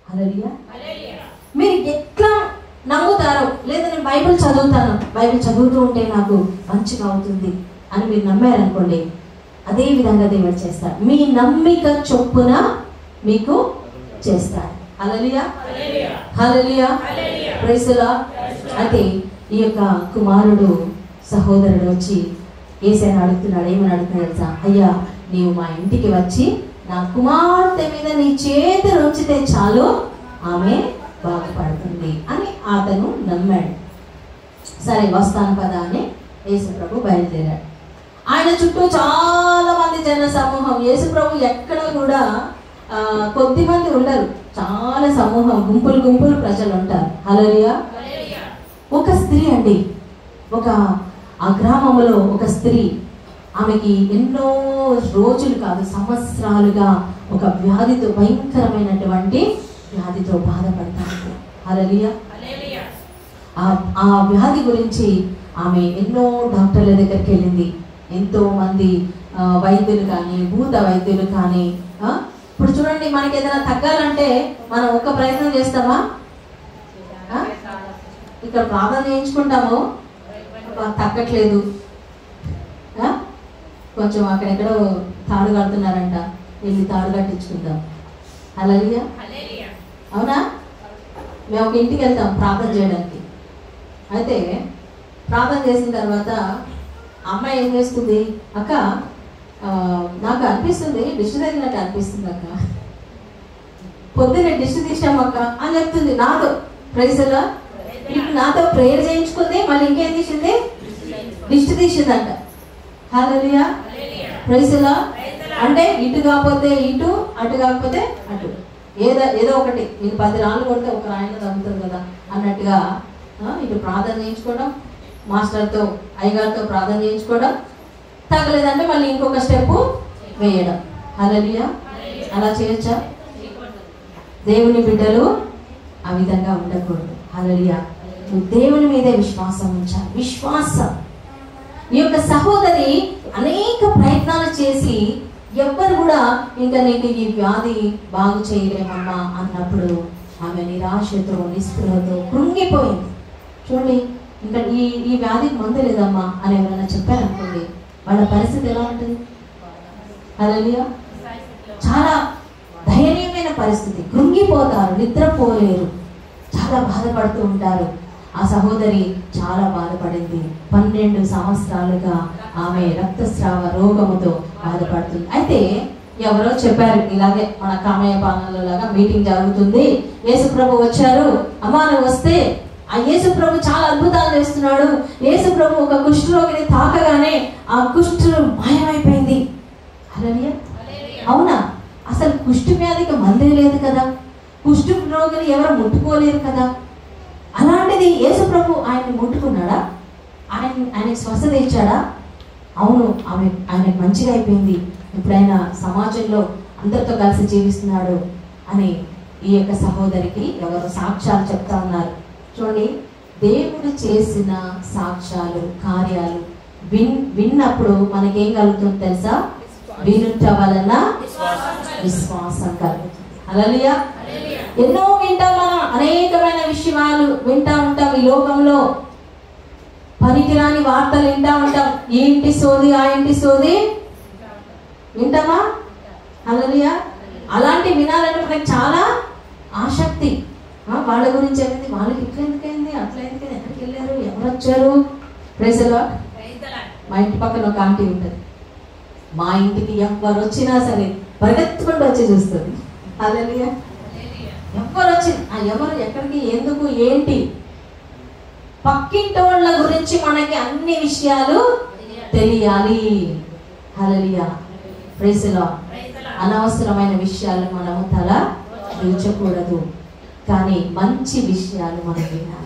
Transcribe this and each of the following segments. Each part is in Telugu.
హల్లెలూయా. మీరు ఎట్లా నమ్ముతారో, లేదా నేను బైబిల్ చదువుతాను, బైబిల్ చదువుతూ ఉంటే నాకు మంచిగా అవుతుంది అని మీరు నమ్మారనుకోండి, అదే విధంగా దేవుడు చేస్తాడు. మీ నమ్మిక చొప్పున మీకు చేస్తాడు. హల్లెలూయా, హల్లెలూయా, ప్రైజ్ ది లార్డ్. అయితే ఈ యొక్క కుమారుడు సహోదరుడు వచ్చి యేసయ్యను అడుగుతున్నాడు. ఏమని అడుగుతున్నాడు తెలుసా? అయ్యా, నీవు మా ఇంటికి వచ్చి నా కుమార్తె మీద నీ చేతులు ఉంచితే చాలు, ఆమె బాగుపడుతుంది అని అతను నమ్మాడు. సరే వస్తాను పదా అని యేసు ప్రభు బయలుదేరాడు. ఆయన చుట్టూ చాలా మంది జన సమూహం. యేసు ప్రభు ఎక్కడ కూడా కొద్ది మంది ఉండరు, చాలా సమూహం, గుంపులు గుంపులు ప్రజలు ఉంటారు. హల్లెలూయా. ఒక స్త్రీ అండి, ఆ గ్రామంలో ఒక స్త్రీ, ఆమెకి ఎన్నో రోజులు కాదు సంవత్సరాలుగా ఒక వ్యాధితో, భయంకరమైనటువంటి వ్యాధితో బాధపడతారు. హల్లెలూయా. ఆ వ్యాధి గురించి ఆమె ఎన్నో డాక్టర్ల దగ్గరికి వెళ్ళింది. ఎంతో మంది వైద్యులు కానీ, భూత వైద్యులు కానీ. ఇప్పుడు చూడండి, మనకి ఏదైనా తగ్గాలంటే మనం ఒక్క ప్రయత్నం చేస్తామా? ఇక్కడ ప్రార్థన చేయించుకుంటాము, తగ్గట్లేదు, కొంచెం అక్కడెక్కడో తాడు కడుతున్నారంట, వెళ్ళి తాడు కట్టించుకుందాం. హల్లెలూయా, అవునా? మేము ఒక ఇంటికి వెళ్తాం ప్రార్థన చేయడానికి. అయితే ప్రార్థన చేసిన తర్వాత అమ్మాయి ఏం చేస్తుంది, అక్క నాకు అనిపిస్తుంది, డిష్ తగినట్టు అనిపిస్తుంది అక్క, పొద్దున్నే డిష్ తీసాం అక్క అని చెప్తుంది నాతో. Praise the lord. ఇప్పుడు నాతో ప్రేయర్ చేయించుకుంది, మళ్ళీ ఇంకేం తీసింది, డిష్ తీసిందంట. Hallelujah, praise the lord. అంటే ఇటు కాకపోతే ఇటు, అటు కాకపోతే అటు, ఏదో ఒకటి. నేను 10 రాళ్ళు కొడితే ఒక రాయిని తగ్గుతుంది కదా అన్నట్టుగా ఇటు ప్రార్థన చేయించుకోవడం, మాస్టర్తో అయ్యగారితో ప్రార్థన చేయించుకోవడం, తగ్గలేదంటే మళ్ళీ ఇంకొక స్టెప్ వేయడం. హల్లెలూయా. అలా చేయొచ్చా? దేవుని బిడ్డలు ఆ విధంగా ఉండకూడదు. హల్లెలూయా. దేవుని మీదే విశ్వాసం ఉంచాలి. విశ్వాసం. ఈ యొక్క సహోదరి అనేక ప్రయత్నాలు చేసి ఎవ్వరు కూడా ఇంకా నీకు ఈ వ్యాధి బాగు చేయలేమమ్మా అన్నప్పుడు ఆమె నిరాశతో, నిస్పృహతో కృంగిపోయింది. చూడండి, ఇంకా ఈ వ్యాధికి మందు లేదమ్మా అని ఎవరైనా చెప్పారనుకోండి, వాళ్ళ పరిస్థితి ఎలా ఉంటుంది? హల్లెలూయా. చాలా దయనీయమైన పరిస్థితి, కృంగిపోతారు, నిద్రపోలేరు, చాలా బాధపడుతూ ఉంటారు. ఆ సహోదరి చాలా బాధపడింది. 12 సంవత్సరాలుగా ఆమె రక్తస్రావ రోగముతో బాధపడుతుంది. అయితే ఎవరో చెప్పారు, ఇలాగే మన కామయ్య పాలనలో లాగా మీటింగ్ జరుగుతుంది, యేసు ప్రభు వచ్చారు, అమ్మా నువ్వు వస్తే ఆ యేసు ప్రభు చాలా అద్భుతాలు చేస్తున్నాడు, యేసు ప్రభు ఒక కుష్ఠరోగిని తాకగానే ఆ కుష్ఠు మాయమైపోయింది. హల్లెలూయా. అవునా? అసలు కుష్ఠ వ్యాధికి మందే లేదు కదా, కుష్ఠ రోగిని ఎవరు ముట్టుకోలేరు కదా. అలాంటిది యేసు ప్రభు ఆయన్ని ముట్టుకున్నాడా? ఆయనకి స్వస్థత ఇచ్చాడా? అవును, ఆయనకు మంచిగా అయిపోయింది, ఇప్పుడు ఆయన సమాజంలో అందరితో కలిసి జీవిస్తున్నాడు అని ఈ యొక్క సహోదరికి ఎవరు సాక్ష్యాలు చెప్తా ఉన్నారు. చూడండి, దేవుడు చేసిన సాక్ష్యాలు, కార్యాలు విన్నప్పుడు మనకేం కలుగుతుంది తెలుసా? వినుట వలన విశ్వాసం కలుగుతుంది. హల్లెలూయా. ఎన్నో వింటాం మనం, అనేకమైన విషయాలు వింటా ఉంటాం. ఈ లోకంలో పనికిరాని వార్తలు వింటా ఉంటాం. ఈ ఇంటి సోది, ఆ ఇంటి సోది వింటామా? హల్లెలూయా. అలాంటి వినాలంటే మనకి చాలా ఆసక్తి. వాళ్ళ గురించి ఏమైంది, వాళ్ళకి ఇట్లా ఎందుకైంది, అట్లా ఎందుకైంది, ఎక్కడికి వెళ్ళారు, ఎవరు వచ్చారు. Praise the lord. మా ఇంటి పక్కన ఒక ఆంటీ ఉంటుంది, మా ఇంటికి ఎవరు వచ్చినా సరే పరిగెత్తుకుంటూ వచ్చి చూస్తుంది. హల్లెలూయా. ఎవరు వచ్చి ఎవరు ఎక్కడికి, ఎందుకు, ఏంటి, పక్కింటోళ్ళ గురించి మనకి అన్ని విషయాలు తెలియాలి. హల్లెలూయా. Praise the lord. అనవసరమైన విషయాలు మనము తల దూచకూడదు, కానీ మంచి విషయాలు మనం వినాలి.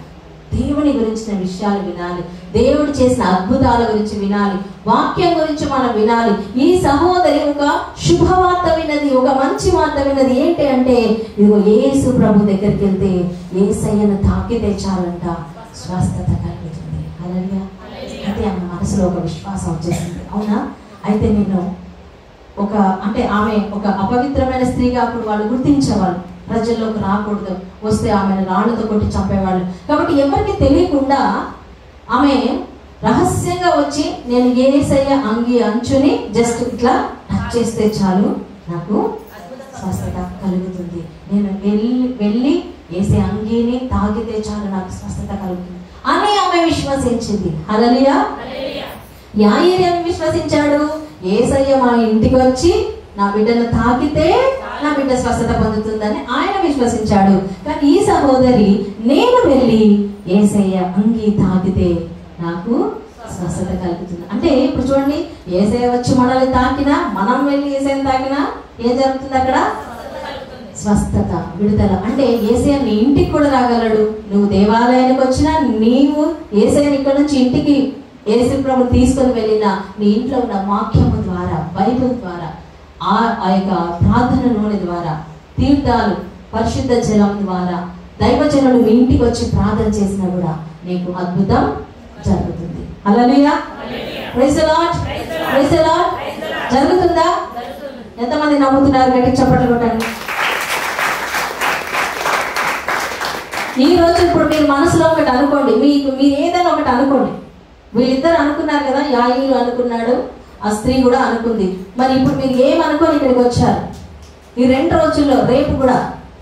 దేవుని గురించిన విషయాలు వినాలి, దేవుడు చేసిన అద్భుతాల గురించి వినాలి, వాక్యం గురించి మనం వినాలి. ఈ సహోదరి ఒక శుభవార్త విన్నది, ఒక మంచి వార్త విన్నది. ఏంటి అంటే, ఇదిగో యేసు ప్రభు దగ్గరికి వెళ్తే యేసయ్యను తాకితే చాలంట స్వస్థత కలుగుతుంది. హల్లెలూయా. అయితే ఆమె మనసులో ఒక విశ్వాసం వచ్చేసింది. అవునా? అయితే నేను అంటే ఆమె ఒక అపవిత్రమైన స్త్రీగా అప్పుడు వాళ్ళు గుర్తించేవాళ్ళు. ప్రజల్లోకి రాకూడదు, వస్తే ఆమెను రాళ్లతో కొట్టి చంపేవాళ్ళు. కాబట్టి ఎవరికి తెలియకుండా ఆమె రహస్యంగా వచ్చి నేను యేసయ్య అంగి అంచుని జస్ట్ ఇట్లా టచ్ చేస్తే చాలు నాకు స్వస్థత కలుగుతుంది, నేను వెళ్ళి యేసయ్య అంగిని తాకితే చాలు నాకు స్వస్థత కలుగుతుంది అని ఆమె విశ్వసించింది. హల్లెలూయా. యాయీరు ఏమి విశ్వసించాడు? యేసయ్య మా ఇంటికి వచ్చి నా బిడ్డను తాకితే నా బిడ్డ స్వస్థత పొందుతుందని ఆయన విశ్వసించాడు. కానీ ఈ సహోదరి నేను వెళ్ళి యేసయ్య అంగి తాకితే నాకు స్వస్థత కలుగుతుంది అంటే, ఇప్పుడు చూడండి, యేసయ్య వచ్చి మనల్ని తాకినా, మనం వెళ్ళి యేసయ్యని తాకినా ఏం జరుగుతుంది? అక్కడ స్వస్థత, విడుదల. అంటే యేసయ్య నీ ఇంటికి కూడా రాగలడు. నువ్వు దేవాలయానికి వచ్చినా, నీవు యేసయ్యని ఇక్కడ నుంచి ఇంటికి యేసు ప్రభు తీసుకొని వెళ్ళినా, నీ ఇంట్లో ఉన్న వాక్యము ద్వారా, బైబిల్ ద్వారా, ఆ యొక్క ప్రార్థన నూనె ద్వారా, తీర్థాలు, పరిశుద్ధ జలం ద్వారా, దైవజనులు మీ ఇంటికి వచ్చి ప్రార్థన చేసినా కూడా నీకు అద్భుతం జరుగుతుంది. Hallelujah. Praise the lord. Praise the lord. జరుగుతుందా? ఎంతమంది నమ్ముతున్నారు? గట్టి చప్పట్లు కొట్టండి. ఈ రోజు ఇప్పుడు మీరు మనసులో ఒకటి అనుకోండి, మీరు ఏదైనా ఒకటి అనుకోండి. వీళ్ళిద్దరు అనుకున్నారు కదా, యాయీరు అనుకున్నాడు, ఆ స్త్రీ కూడా అనుకుంది. మరి ఇప్పుడు మీరు ఏమనుకోని ఇక్కడికి వచ్చారు? ఈ 2 రోజుల్లో రేపు కూడా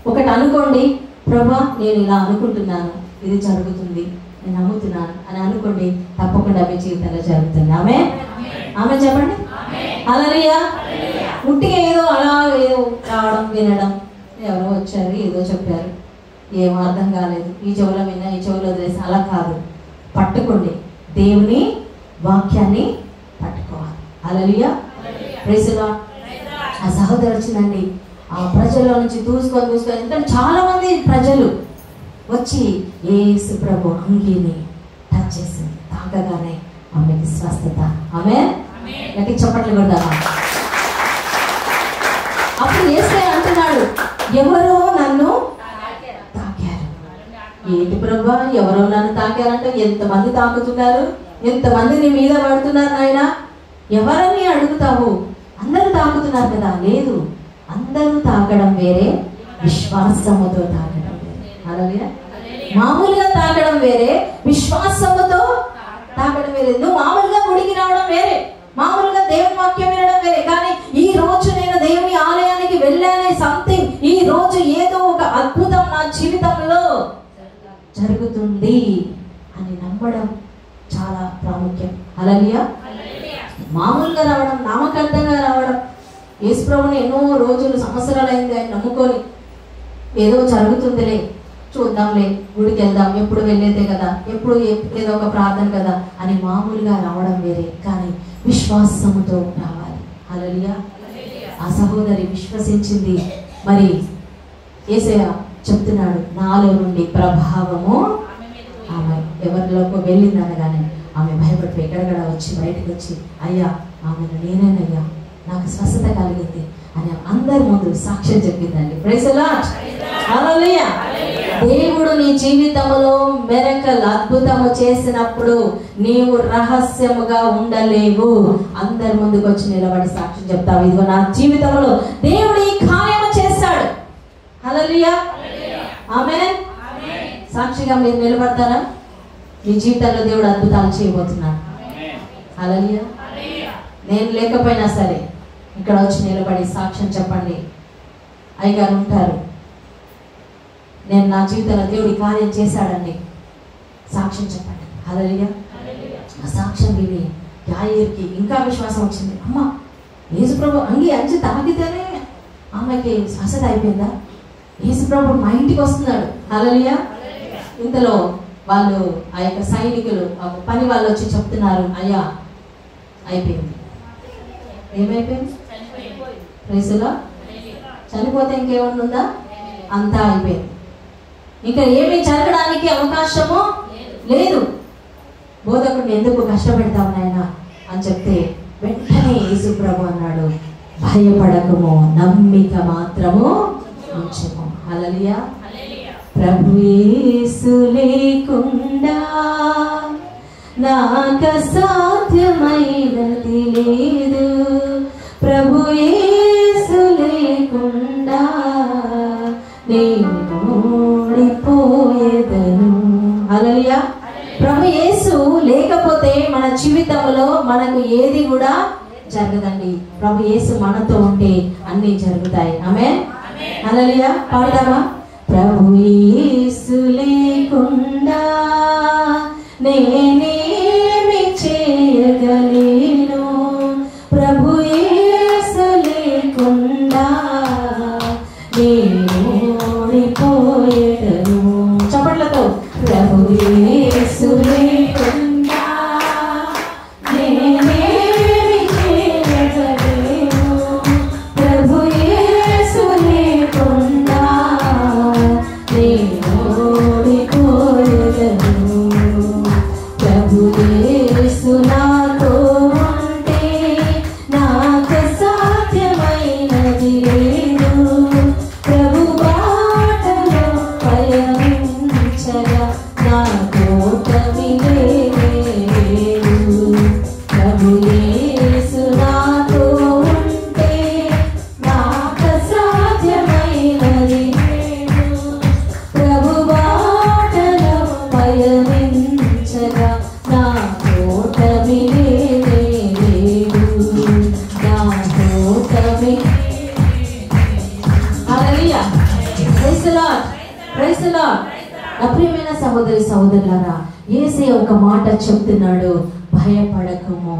ఒకటి అనుకోండి, ప్రభా నేను ఇలా అనుకుంటున్నాను, ఇది జరుగుతుంది, నేను నమ్ముతున్నాను అని అనుకోండి. తప్పకుండా మీ జీవితంలో జరుగుతుంది. ఆమె చెప్పండి. హల్లెలూయా. ఉట్టిగా ఏదో అలా ఏదో రావడం, వినడం, ఎవరో వచ్చారు ఏదో చెప్పారు, ఏం అర్థం కాలేదు, ఈ చెవులో విన్నా ఈ చెవులో వదిలేసి అలా కాదు. పట్టుకోండి, దేవుని వాక్యాన్ని పట్టుకోవాలి. హల్లెలూయా. Praise the lord. ఆ సహోదరు వచ్చిందండి, ఆ ప్రజల్లో నుంచి దూసుకొని ఎందుకంటే చాలా మంది ప్రజలు వచ్చి యేసు ప్రభు అంగీని టచ్ చేసింది. తాకగానే ఆమెకి స్వస్థత. ఆమేన్. గట్టి చప్పట్లు కొడదామా? అప్పుడు యేసయ్య అంటున్నాడు, ఎవరో నన్ను తాకారు. ఏంటి ప్రభా, ఎవరో నన్ను తాకారంటే ఎంతమంది తాకుతున్నారు, ఎంతమంది నీ మీద పడుతున్నారు నాయన, ఎవరని అడుగుతావు? అందరూ తాకుతున్నారు కదా. లేదు, అందరూ తాకడం వేరే, విశ్వాసముతో తాకడం వేరే. హల్లెలూయా. మామూలుగా తాకడం వేరే, విశ్వాసముతో తాకడం వేరే. నువ్వు మామూలుగా గుడికి రావడం వేరే, మామూలుగా దేవుని వాక్యం వినడం వేరే. కానీ ఈ రోజు నేను దేవుని ఆలయానికి వెళ్ళానే, సంథింగ్ ఈ రోజు ఏదో ఒక అద్భుతం నా జీవితంలో జరుగుతుంది అని నమ్మడం చాలా ప్రాముఖ్యం. హల్లెలూయా. మామూలుగా రావడం, నామకార్థంగా రావడం, యేసు ప్రభువుని ఎన్నో రోజులు, సంవత్సరాలు అయింది ఆయన నమ్ముకొని, ఏదో జరుగుతుందిలే, చూద్దాంలే, గుడికి వెళ్దాం, ఎప్పుడు వెళ్ళేదే కదా, ఎప్పుడు ఏదో ఒక ప్రార్థన కదా అని మామూలుగా రావడం వేరే, కానీ విశ్వాసముతో రావాలి. హల్లెలూయా. ఆ సహోదరి విశ్వసించింది. మరి యేసయ్య చెప్తున్నాడు, నాలో నుండి ప్రభావము ఆమె ఎవరిలోకి వెళ్ళింది అనగానే ఆమె భయపడిపోయి ఎక్కడెక్కడ వచ్చి బయటకు వచ్చి, అయ్యా ఆమెను నేనేనయ్యా, నాకు స్వస్థత కలిగింది అని అందరి ముందు సాక్ష్యం చెప్పిందండి. Praise the lord. హల్లెలూయా. దేవుడు నీ జీవితంలో మెరకల్ అద్భుతము చేసినప్పుడు నీవు రహస్యముగా ఉండలేవు. అందరి ముందుకు వచ్చి నిలబడి సాక్ష్యం చెప్తావు, ఇదిగో నా జీవితంలో దేవుడు ఈ కార్యము చేశాడు. హల్లెలూయా. ఆమేన్. సాక్షిగా మీరు నిలబడతారా? మీ జీవితంలో దేవుడు అద్భుతాలు చేయబోతున్నాడు. హల్లెలూయా. నేను లేకపోయినా సరే ఇక్కడ వచ్చి నిలబడి సాక్ష్యం చెప్పండి. అయ్యగారు ఉంటారు, నేను నా జీవితంలో దేవుడి కార్యం చేశాడండి, సాక్ష్యం చెప్పండి. హల్లెలూయా. ఆ సాక్ష్యం విని యాయీరుకి ఇంకా విశ్వాసం వచ్చింది. అమ్మ, యేసు ప్రభు అంచి తాకితేనే ఆమెకి స్వస్థత అయిపోయిందా? యేసు ప్రభు మా ఇంటికి వస్తున్నాడు. హల్లెలూయా. ఇంతలో వాళ్ళు ఆ యొక్క సైనికులు, పని వాళ్ళు వచ్చి చెప్తున్నారు, అయ్యా అయిపోయింది. ఏమైపోయింది? Praise the lord. చనిపోతే ఇంకేమన్నా ఉందా? అంతా అయిపోయింది, ఇంకా ఏమీ జరగడానికి అవకాశము లేదు. బోధకుడిని ఎందుకు కష్టపెడతావు నాయనా అని చెప్తే వెంటనే యేసు ప్రభు అన్నాడు, భయపడకము, నమ్మిక మాత్రము ఉంచుము. హల్లెలూయా. ప్రభు యేసు లేకుండా నాకు సాధ్యమైనది లేదు, ప్రభు యేసు లేకుండా నే ఓడిపోయేదను. హల్లెలూయా. ప్రభు యేసు లేకపోతే మన జీవితంలో మనకు ఏది కూడా జరగదండి. ప్రభు యేసు మనతో ఉంటే అన్ని జరుగుతాయి. ఆమేన్. హల్లెలూయా. పాడదామా? ప్రభు యేసు లేకుండా నేనేమి చేయగలను, ప్రభు యేసు లేకుండా నేను ఓడిపోయేదను. చప్పట్లతో ప్రభు యేసు లేకుండా నేనేమి చేయగలను, ప్రభు యేసు లేకుండా నేను ఓడిపోయేదను. ప్రభు యేసు నాతో ఉంటే నాకు సాధ్యమైనది లేదు. ప్రభు బాటలో పయనించగా నాకు ఓటమి లేదు. ప్రభు యేసు నాతో ఉంటే నాకు సాధ్యమైనది లేదు. ప్రభు బాటలో పయనించగా నాకు ఓటమి లేదు. నాకు ఓటమి. Hallelujah. Praise the lord. Praise the lord. ప్రియమైన సహోదరి సహోదరులారా, యేసయ్య ఒక మాట చెప్తున్నాడు, భయపడకము.